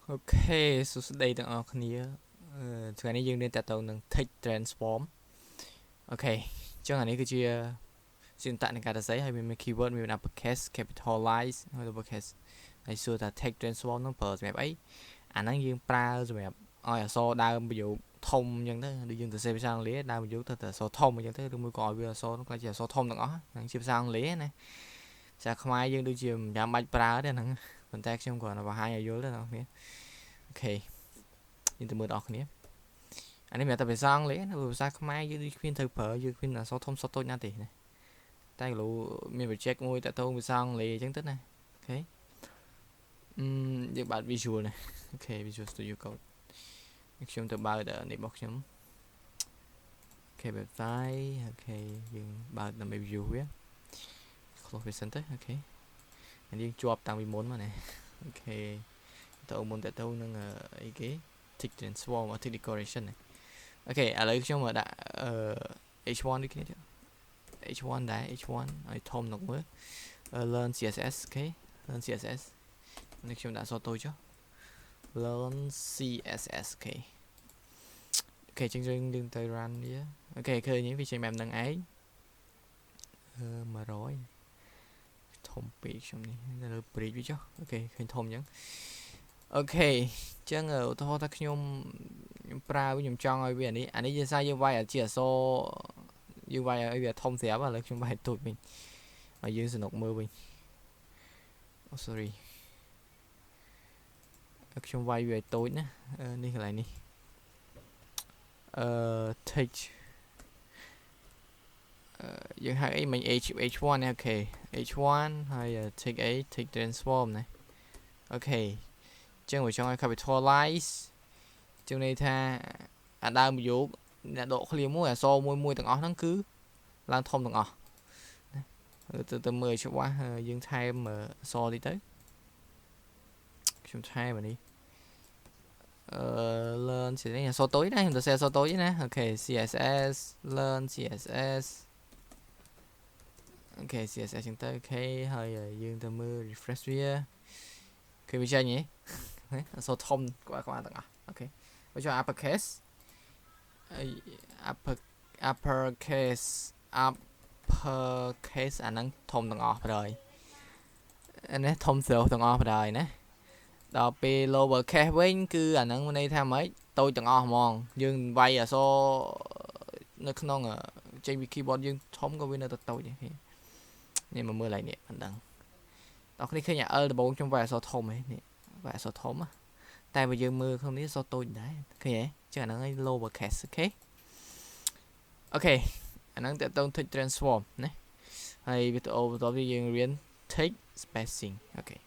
Ok, số đâyទាំងអស់គ្នាថ្ងៃនេះយើងរៀនតទៅនឹង text transform អូខេអញ្ចឹងអានេះគឺជាsyntax នៃការសរសេរហើយមាន keyword មាន uppercase capitalize ហើយ lowercase ហើយសួរថា text transform នឹងប្រើសម្រាប់អីអាហ្នឹងយើងប្រើសម្រាប់ឲ្យអក្សរដើមប្រយោគធំអញ្ចឹងទៅដូចយើងសរសេរភាសាអង់គ្លេសដើមប្រយោគទៅតែអក្សរធំអញ្ចឹងទៅឬមួយក៏ឲ្យវាអក្សរនោះខ្លះជាអក្សរធំទាំងអស់ហ្នឹងជាភាសាអង់គ្លេសណាភាសាខ្មែរយើងដូចជាមិនចាំបាច់ប្រើទេហ្នឹងប៉ុន្តែខ្ញុំគ្រាន់តែបង្ហាញឲ្យយល់ទេបងប្អូនអូខេយើងទៅមើលដល់គ្នាអានេះមានតែភាសាអង់គ្លេសណាភាសាខ្មែរយើងដូចគ្មានត្រូវប្រើយើងគ្មានអក្សរធំសុទ្ធតូចណាទេណាតែគ្រូមាន project មួយតទៅភាសាអង់គ្លេសអញ្ចឹងទៅណាអូខេយើងបើក visual ណាអូខេ Visual Studio Code ខ្ញុំទៅបើកនេះរបស់ខ្ញុំអូខេ website អូខេយើងបើកដើម្បី view វា close វាសិនទៅអូខេហើយយើងជាប់តាំងពីមុនមកណាអូខេទៅមុនទៅនឹងអីគេ tick transform or tick decoration អូខេឥឡូវខ្ញុំមកដាក់h1 ដូចគ្នាទៀត h1 ដែរ h1 ឲ្យធំnokមើល learn CSS អូខេ learn CSS នេះខ្ញុំដាក់ photo ចុះ learn CSS អូខេចឹងយើងទៅ run វាអូខេឃើញវាចេញបែបហ្នឹងឯង100ធំពេកខ្ញុំនេះនៅលើ bridge វាចុះអូខេឃើញធំអញ្ចឹងអូខេអញ្ចឹងឧទាហរណ៍ថាខ្ញុំប្រើខ្ញុំចង់ឲ្យវាអានេះយើងយើងវាយជាអក្សរយើងវាយឲ្យវាធំស្រាប់ឥឡូវខ្ញុំវាយទូចវិញឲ្យយើងសនុកមើលវិញអូ sorry ខ្ញុំវាយវាតូចណានេះកន្លែងនេះtext យើងហៅអីមិញ h1 ណាអូខេ h1 ហើយ text អី text transform ណាអូខេចឹងបើចង់ឲ្យ capitalize ចឹងន័យថាអាដើមប្រយោគអ្នកដកឃ្លាមួយអក្សរមួយទាំងអស់ហ្នឹងគឺឡើងធំទាំងអស់ទៅមើលច្បាស់យើងថែមអក្សរតិចទៅខ្ញុំថែមនេះlearn ជានេះអក្សរតូចណាខ្ញុំទៅសេអក្សរតូចណាអូខេ CSS learn CSS អូខេ CSS ចឹងទៅអូខេហើយយើងទៅមើល refresh វាឃើញវាចេញហ៎អក្សរធំក្បាលទាំងអស់អូខេបើចុះ uppercase uppercase អាហ្នឹងធំទាំងអស់បណ្ដោយនេះធំស្រុះទាំងអស់បណ្ដោយណាដល់ពេល lower case វិញគឺអាហ្នឹងមានន័យថាម៉េចតូចទាំងអស់ហ្មងយើងវាយអក្សរនៅក្នុងចេញពី keyboard យើងធំក៏វានៅតែតូចនេះមកមើលឡើងនេះមិនដឹងដល់គ្នាឃើញ L ដំបូងខ្ញុំវាយអក្សរធំហ៎នេះវាយអក្សរធំតែបើយើងមើលក្នុងនេះអក្សរតូចដែរឃើញហ៎ចឹងអាហ្នឹងឲ្យ lower case អូខេអាហ្នឹងតើតើ text transform ណាហើយវីដេអូបន្តទៀតយើងរៀន text spacing អូខេ